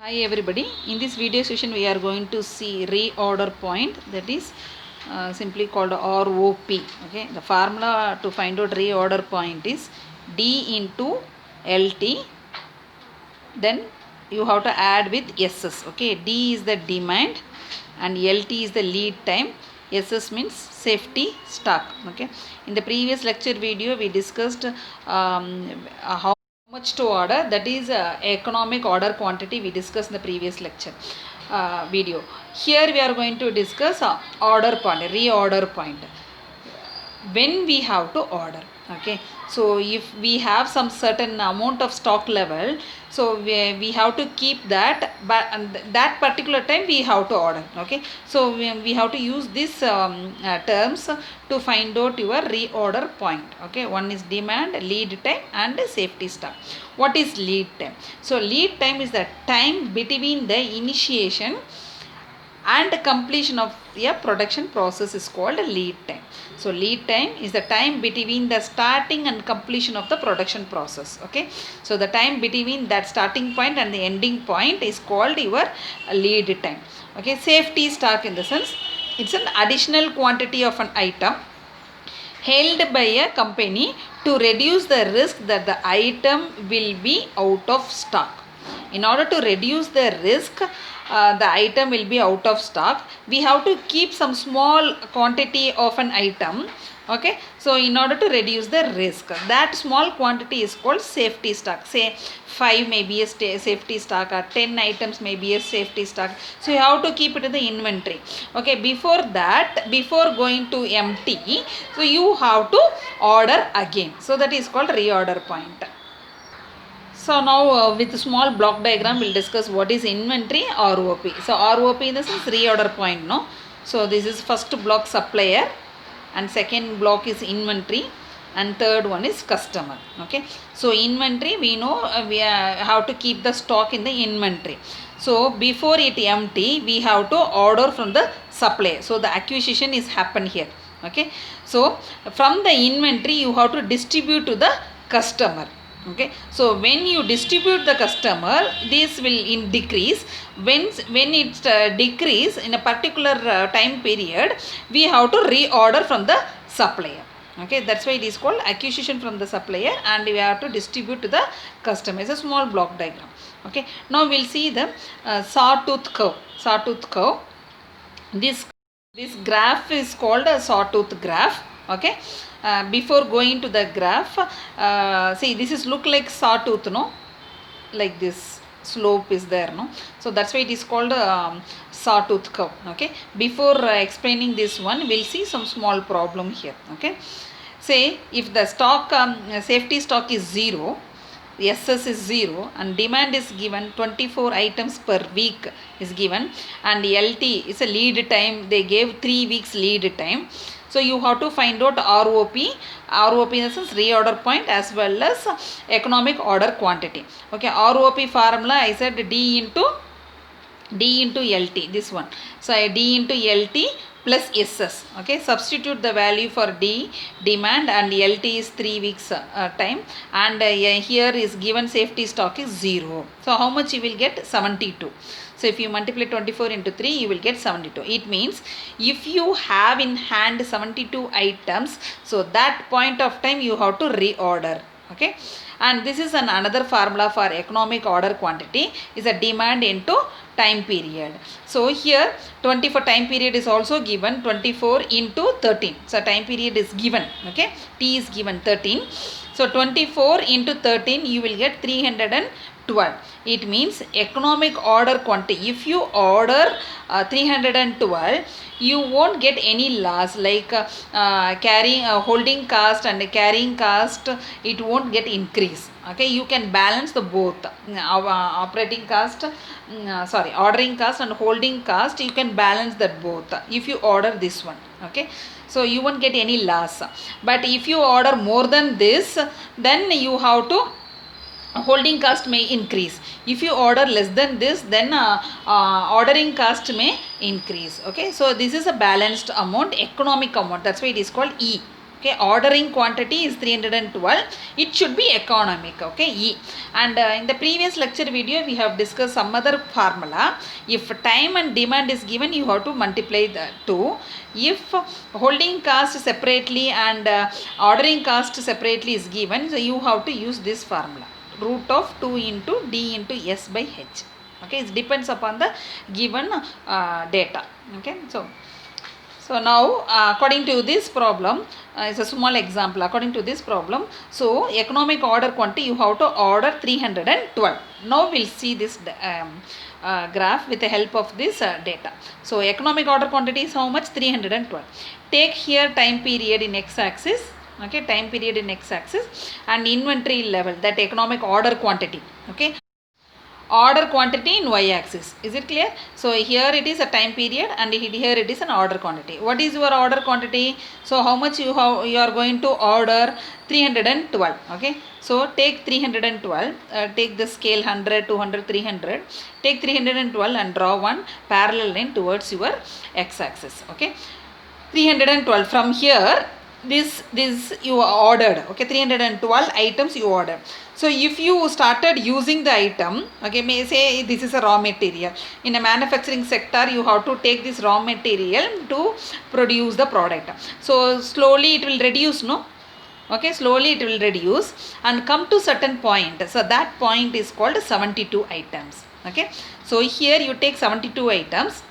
Hi everybody, in this video session we are going to see reorder point, that is simply called ROP. Okay, the formula to find out reorder point is D into LT, then you have to add with SS. Okay, D is the demand and LT is the lead time, SS means safety stock. Okay, in the previous lecture video we discussed how much to order, that is economic order quantity we discussed in the previous lecture video. Here we are going to discuss order point, reorder point, when we have to order. Okay, so if we have some certain amount of stock level, so we have to keep that, but that particular time we have to order. Okay, so we have to use these terms to find out your reorder point. Okay, one is demand, lead time and safety stock. What is lead time? So lead time is the time between the initiation and completion of a production process is called lead time. So lead time is the time between the starting and completion of the production process. Okay, so the time between that starting point and the ending point is called your lead time. Okay, safety stock in the sense it's an additional quantity of an item held by a company to reduce the risk that the item will be out of stock. In order to reduce the risk the item will be out of stock, we have to keep some small quantity of an item. Okay, so in order to reduce the risk, that small quantity is called safety stock. Say 5 may be a safety stock or 10 items may be a safety stock. So you have to keep it in the inventory. Okay, before that, before going to empty, so you have to order again. So that is called reorder point. So now with small block diagram we'll discuss what is inventory, ROP. So ROP in the sense reorder point, no? So this is first block supplier and second block is inventory and third one is customer. Okay, so inventory we know we have to keep the stock in the inventory. So before it empty we have to order from the supplier. So the acquisition is happen here. Okay, so from the inventory you have to distribute to the customer. Okay, so when you distribute the customer, this will decrease. When it decrease in a particular time period, we have to reorder from the supplier. Okay, that's why it is called acquisition from the supplier and we have to distribute to the customer. It's a small block diagram. Okay, now we'll see the sawtooth curve. Sawtooth curve. This graph is called a sawtooth graph. Okay, before going to the graph, see this is look like sawtooth, no? Like this slope is there, no? So that's why it is called sawtooth curve. Okay, before explaining this one, we'll see some small problem here. Okay, say if the stock safety stock is 0, SS is 0 and demand is given 24 items per week is given and LT is a lead time, they gave 3 weeks lead time. So you have to find out ROP in the sense reorder point as well as economic order quantity. Okay, ROP formula I said D into LT, this one. So D into LT plus SS. Okay, substitute the value for D, demand, and LT is 3 weeks time, and here is given safety stock is 0. So how much you will get? 72. So if you multiply 24 into 3, you will get 72. It means if you have in hand 72 items, so that point of time you have to reorder. Okay, and this is another formula for economic order quantity is a demand into time period. So here 24 time period is also given, 24 into 13. So time period is given. Okay, T is given 13. So 24 into 13 you will get 312. It means economic order quantity. If you order 312, you won't get any loss like carrying holding cost and carrying cost, it won't get increase. Okay, you can balance the both operating cost, ordering cost and holding cost, you can balance that both if you order this one. Okay, so you won't get any loss. But if you order more than this, then you have to holding cost may increase. If you order less than this, then ordering cost may increase. Okay, so this is a balanced amount, economic amount, that's why it is called E. Okay, ordering quantity is 312. It should be economic. Okay, E. And in the previous lecture video, we have discussed some other formula. If time and demand is given, you have to multiply the two. If holding cost separately and ordering cost separately is given, so you have to use this formula. Root of 2 into D into S by H. Okay, it depends upon the given data. Okay, so now according to this problem, it's a small example. According to this problem, so economic order quantity you have to order 312. Now we'll see this graph with the help of this data. So economic order quantity is how much? 312. Take here time period in x-axis. Okay, time period in x-axis and inventory level, that economic order quantity. Okay, order quantity in y-axis. Is it clear? So here it is a time period and here it is an order quantity. What is your order quantity? So how much you are going to order? 312. Okay, so take 312, take the scale 100, 200, 300, take 312 and draw one parallel line towards your x-axis. Okay, 312 from here, this you ordered. Okay, 312 items you ordered. So if you started using the item, okay, may say this is a raw material. In a manufacturing sector, you have to take this raw material to produce the product. So slowly it will reduce, no? Okay, slowly it will reduce and come to certain point. So that point is called 72 items. Okay, so here you take 72 items.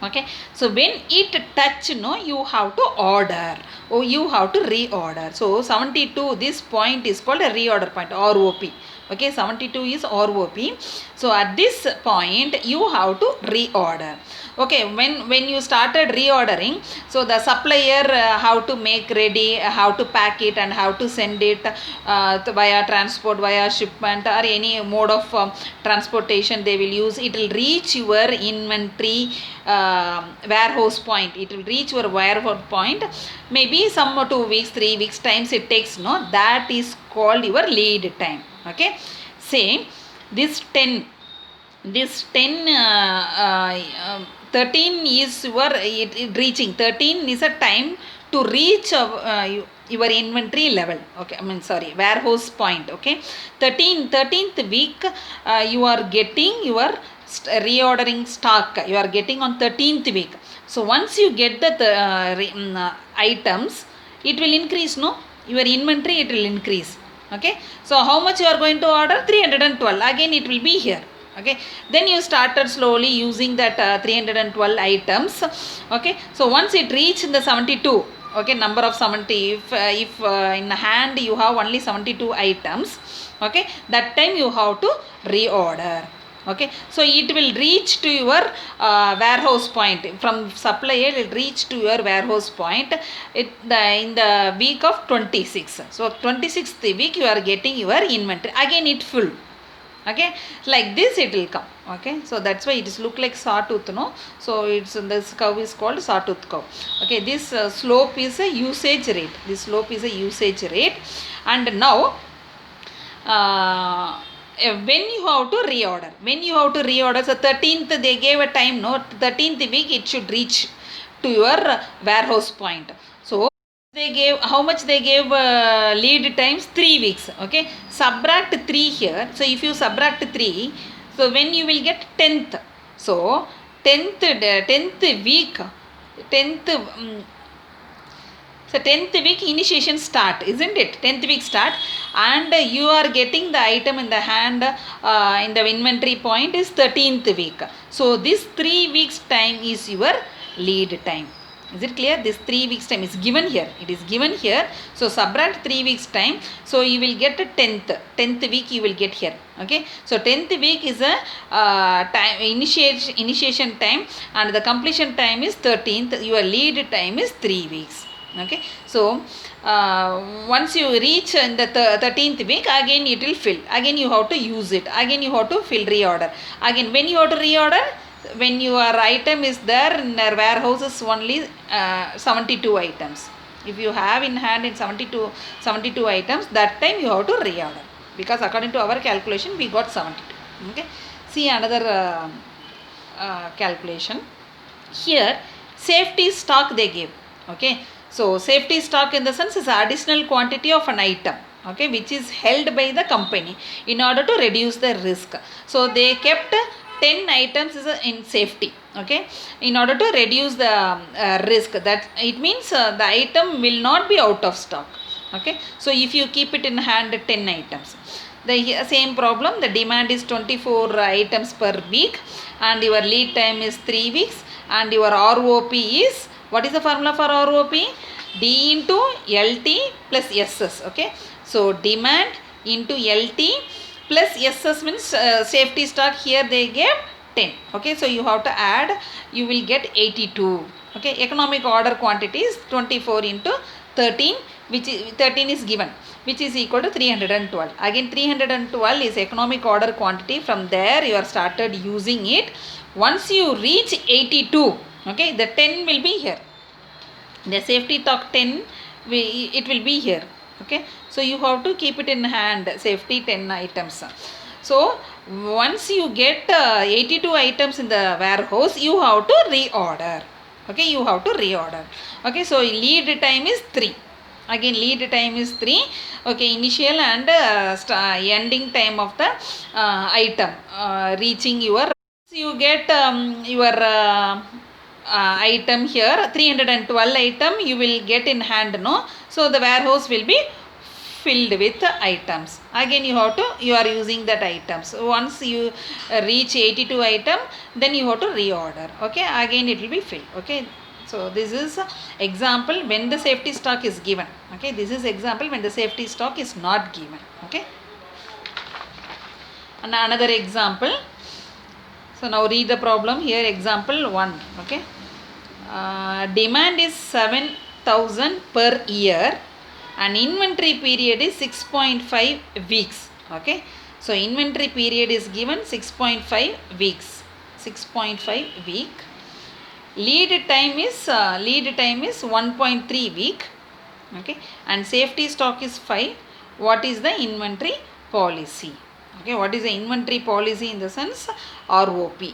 Okay, so when it touch, no, you have to order or you have to reorder. So 72, this point is called a reorder point, ROP. Okay, 72 is ROP. So at this point you have to reorder. Okay, when you started reordering, so the supplier how to make ready, how to pack it and how to send it via transport, via shipment or any mode of transportation they will use. It will reach your inventory warehouse point. It will reach your warehouse point. Maybe some 2 weeks, 3 weeks times it takes, no? That is called your lead time. Okay, say this 10, 13 is your it reaching. 13 is a time to reach your inventory level. Okay, I mean sorry, warehouse point. Okay, 13th week you are getting your reordering stock. You are getting on 13th week. So once you get the items, it will increase, no? Your inventory, it will increase. Okay, so how much you are going to order? 312. Again it will be here. Okay, then you started slowly using that 312 items. Okay, so once it reached the 72, okay, number of 70, if in hand you have only 72 items, okay, that time you have to reorder. Okay, so it will reach to your warehouse point. From supplier it will reach to your warehouse point in the week of 26. So 26th week you are getting your inventory. Again it full. Okay, like this it will come. Okay, so that's why it is look like sawtooth, no? So it's this curve is called sawtooth curve. Okay, this slope is a usage rate. This slope is a usage rate. And now when you have to reorder, so 13th they gave a time, no? 13th week it should reach to your warehouse point. So they gave, how much they gave lead times? 3 weeks. Okay, subtract 3 here. So if you subtract 3, so when you will get 10th, so 10th week, 10th week initiation start, isn't it? 10th week start, and you are getting the item in the hand in the inventory point is 13th week. So this 3 weeks time is your lead time. Is it clear? This 3 weeks time is given here. It is given here. So subtract 3 weeks time. So you will get a 10th week you will get here. Okay. So 10th week is a time initiation time and the completion time is 13th. Your lead time is 3 weeks. Okay. So once you reach in the 13th week, again it will fill. Again you have to use it. Again you have to fill, reorder. Again when you have to reorder, when your item is there in their warehouses only 72 items. If you have in hand in 72 items, that time you have to reorder. Because according to our calculation, we got 72. Okay. See another calculation. Here, safety stock they gave. Okay. So safety stock in the sense is additional quantity of an item, okay, which is held by the company in order to reduce the risk. So they kept 10 items in safety, okay, in order to reduce the risk. That it means the item will not be out of stock, okay. So if you keep it in hand 10 items, the same problem, the demand is 24 items per week and your lead time is 3 weeks and your ROP is, what is the formula for ROP? D into LT plus SS, okay. So demand into LT plus SS means safety stock, here they gave 10, okay. So you have to add, you will get 82, okay. Economic order quantity is 24 into 13, which is 13 is given, which is equal to 312. Again 312 is economic order quantity. From there you are started using it. Once you reach 82, okay, the 10 will be here, the safety stock 10 it will be here, okay. So you have to keep it in hand, safety 10 items. So once you get 82 items in the warehouse, you have to reorder, okay, you have to reorder, okay. So lead time is 3, again lead time is 3, okay. Initial and ending time of the item reaching your, you get your item here 312 item you will get in hand, no. So the warehouse will be filled with items. Again you are using that items. Once you reach 82 item, then you have to reorder, okay. Again it will be filled, okay. So this is example when the safety stock is given, okay. This is example when the safety stock is not given, okay. And another example. So now read the problem here, example 1, okay. Demand is 7,000 per year and inventory period is 6.5 weeks, okay. So inventory period is given 6.5 weeks, 6.5 week. Lead time is 1.3 week, okay, and safety stock is 5. What is the inventory policy? Okay, what is the inventory policy in the sense ROP?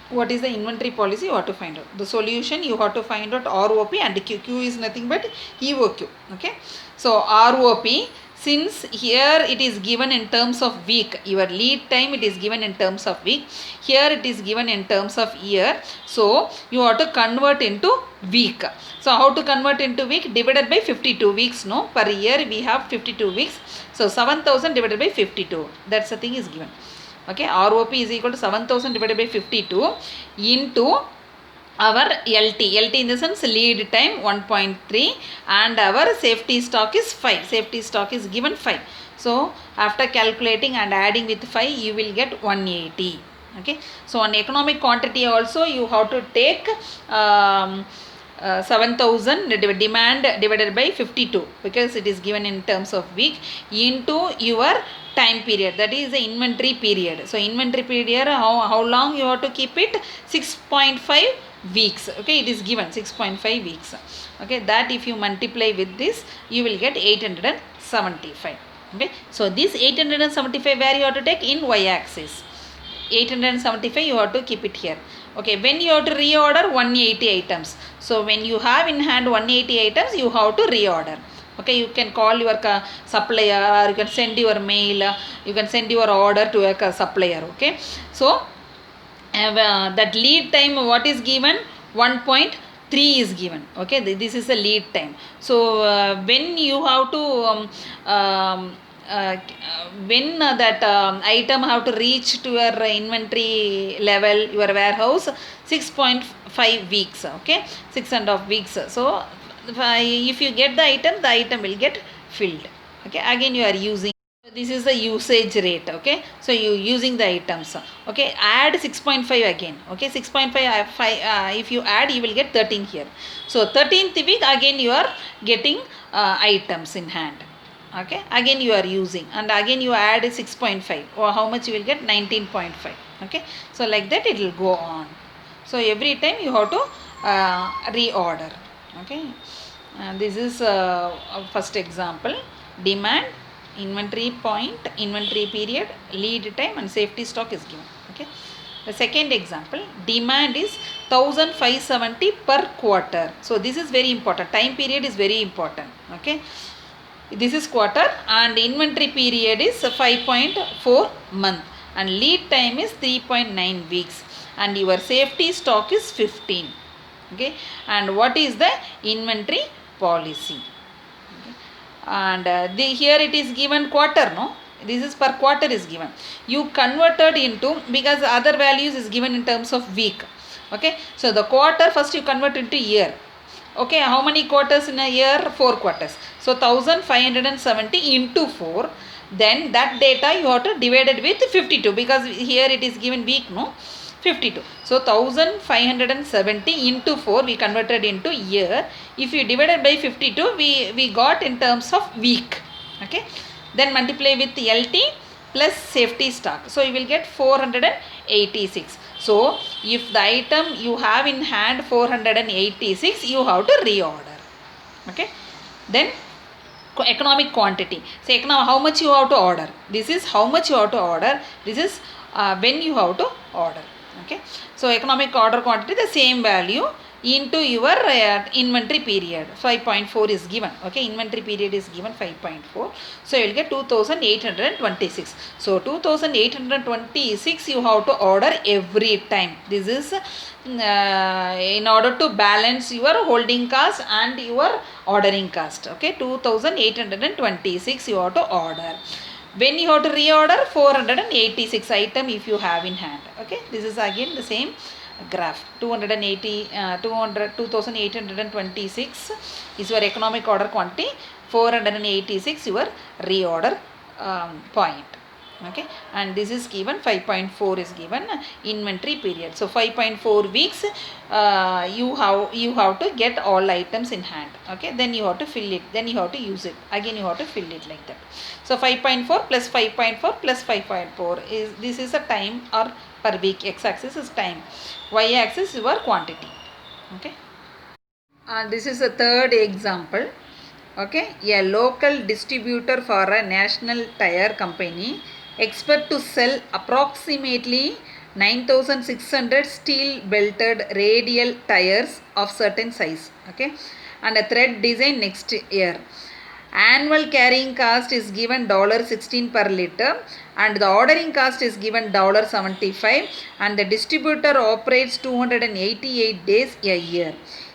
What is the inventory policy? You have to find out. The solution, you have to find out ROP and Q. Q is nothing but EOQ, okay. So ROP, since here it is given in terms of week, your lead time it is given in terms of week, here it is given in terms of year. So you have to convert into week. So how to convert into week? Divided by 52 weeks, no. Per year we have 52 weeks. So 7,000 divided by 52, that's the thing is given, okay. ROP is equal to 7,000 divided by 52 into our LT. LT in the sense lead time 1.3 and our safety stock is 5. Safety stock is given 5. So after calculating and adding with 5, you will get 180, okay. So on economic quantity also you have to take 7,000 demand divided by 52, because it is given in terms of week, into your time period, that is the inventory period. So inventory period, how long you have to keep it? 6.5 weeks, okay. It is given 6.5 weeks, okay. That if you multiply with this, you will get 875, okay. So this 875 where you have to take? In y-axis. 875 you have to keep it here, okay. When you have to reorder? 180 items. So when you have in hand 180 items, you have to reorder, okay. You can call your supplier, or you can send your mail, you can send your order to a supplier, okay. So that lead time, what is given? 1.3 is given, okay. This is the lead time. So when you have to when that item have to reach to your inventory level, your warehouse, 6.5 weeks, okay, 6.5 weeks. So if you get the item will get filled, okay. Again you are using, this is the usage rate, okay. So you using the items, okay. Add 6.5 again, okay. 6.5 if you add, you will get 13 here. So 13th week again you are getting items in hand, okay. Again you are using, and again you add 6.5, or how much you will get? 19.5, okay. So like that it will go on. So every time you have to reorder, okay. This is first example. Demand, inventory point, inventory period, lead time and safety stock is given, okay. The second example, demand is 1570 per quarter. So this is very important. Time period is very important. Okay, this is quarter, and inventory period is 5.4 month, and lead time is 3.9 weeks, and your safety stock is 15. Okay, and what is the inventory policy? Okay. And here it is given quarter, no, this is per quarter is given. You converted into, because other values is given in terms of week. Okay, so the quarter first you convert into year. Okay, how many quarters in a year? 4 quarters. So 1570 into 4, then that data you have to divide it with 52, because here it is given week, no, 52. So 1570 into 4 we converted into year. If you divided by 52, we got in terms of week. Okay, then multiply with LT plus safety stock. So you will get 486. So if the item you have in hand 486, you have to reorder. Okay, then economic quantity. So how much you have to order. This is how much you have to order. This is when you have to order. Okay, so economic order quantity, the same value into your inventory period. 5.4 is given. Okay, inventory period is given 5.4. So you will get 2826. So 2826 you have to order every time. This is in order to balance your holding cost and your ordering cost. Okay, 2826 you have to order. When you have to reorder, 486 item if you have in hand. Okay, this is again the same graph. 2826 is your economic order quantity, 486 your reorder point. Okay, and this is given 5.4 is given inventory period. So 5.4 weeks you have to get all items in hand. Okay, then you have to fill it, then you have to use it, again you have to fill it, like that. So 5.4 plus 5.4 plus 5.4 is, this is a time or per week. X axis is time, y axis is your quantity. Okay, this is the third example. Okay, a local distributor for a national tire company expect to sell approximately 9600 steel belted radial tires of certain size. Okay, and a thread design next year. Annual carrying cost is given $16 per liter, and the ordering cost is given $75, and the distributor operates 288 days a year.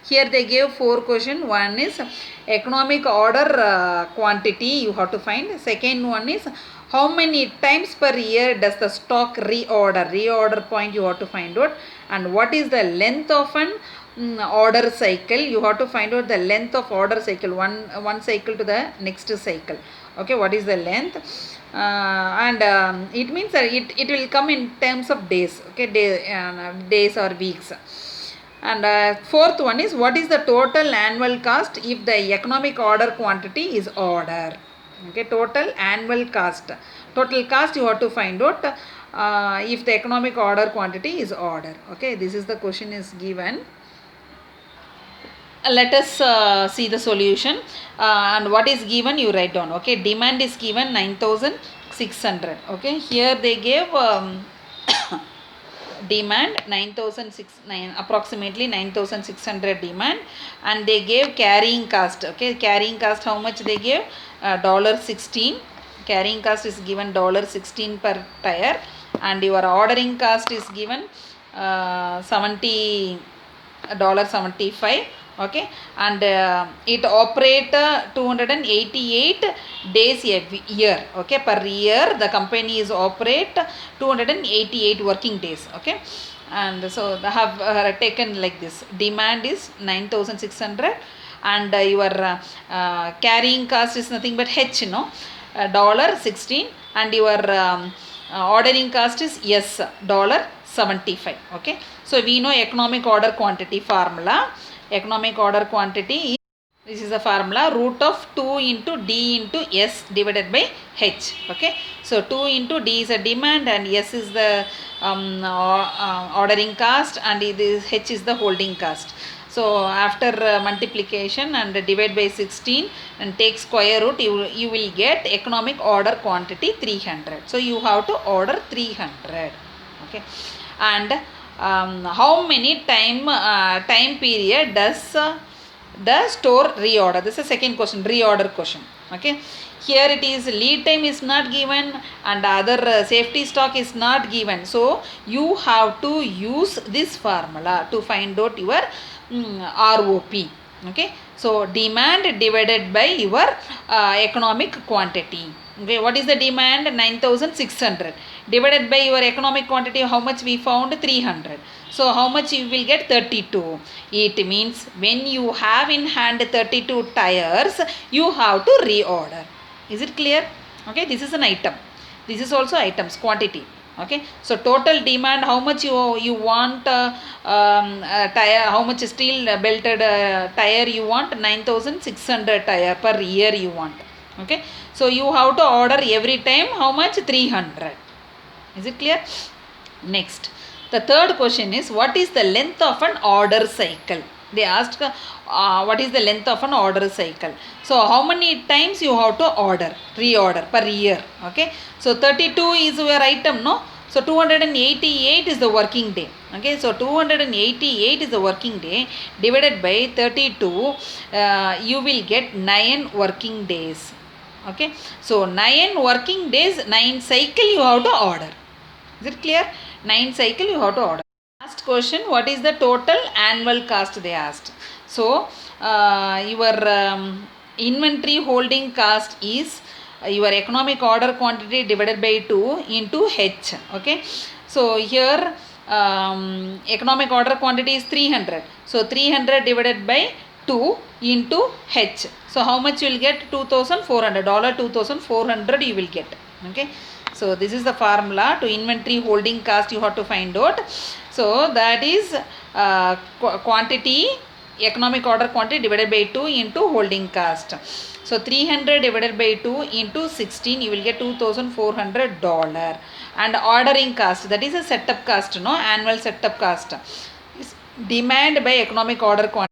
Here they gave 4 questions. One is economic order quantity you have to find. Second one is how many times per year does the stock reorder. Reorder point you have to find out. And what is the length of an order cycle? You have to find out the length of order cycle, one cycle to the next cycle. Okay, what is the length? And it means that it will come in terms of days. Okay, days or weeks. And fourth one is what is the total annual cost if the economic order quantity is order. Okay, total annual cost. Total cost you have to find out if the economic order quantity is order. Okay, this is the question is given. Let us see the solution, and what is given you write down. Okay, demand is given 9600. Okay, here they gave demand approximately 9600 demand, and they gave carrying cost. Okay, carrying cost how much they gave? $16. Carrying cost is given $16 per tire, and your ordering cost is given $75. Okay, and it operate 288 days a year. Okay, per year the company is operate 288 working days. Okay, and so they have taken like this. Demand is 9600, and your carrying cost is nothing but H, no, $16, and your ordering cost is S, $75. Okay, so we know economic order quantity formula. Economic order quantity is, this is the formula, root of 2 into D into S divided by H. Okay, so 2 into D is a demand, and S is the ordering cost, and this H is the holding cost. So after multiplication and divide by 16 and take square root, you will get economic order quantity 300. So you have to order 300. Okay, and how many time period does the store reorder? This is the second question, reorder question. Okay, here it is lead time is not given and other safety stock is not given, so you have to use this formula to find out your ROP. Okay, so demand divided by your economic quantity. Okay, what is the demand? 9600 divided by your economic quantity. How much we found? 300. So how much you will get? 32. It means when you have in hand 32 tires, you have to reorder. Is it clear? Okay, this is an item. This is also items quantity. Okay, so total demand, how much you want tire, how much steel belted tire you want? 9600 tire per year you want. Okay, so you have to order every time how much? 300. Is it clear? Next, the third question is, what is the length of an order cycle? They asked what is the length of an order cycle. So how many times you have to order, reorder per year. Okay, so 32 is your item, no? So 288 is the working day. Okay, so 288 is the working day divided by 32, you will get 9 working days. Okay, so 9 working days, 9 cycle you have to order. Is it clear? 9 cycle you have to order. Last question, what is the total annual cost, they asked. So your inventory holding cost is your economic order quantity divided by 2 into H. Okay, so here economic order quantity is 300. So 300 divided by 2 into H. So how much you will get? $2,400. $2,400 you will get. Okay, so this is the formula to inventory holding cost you have to find out. So that is quantity, economic order quantity divided by 2 into holding cost. So 300 divided by 2 into 16, you will get $2,400. And ordering cost, that is a setup cost, no, annual setup cost, is demand by economic order quantity.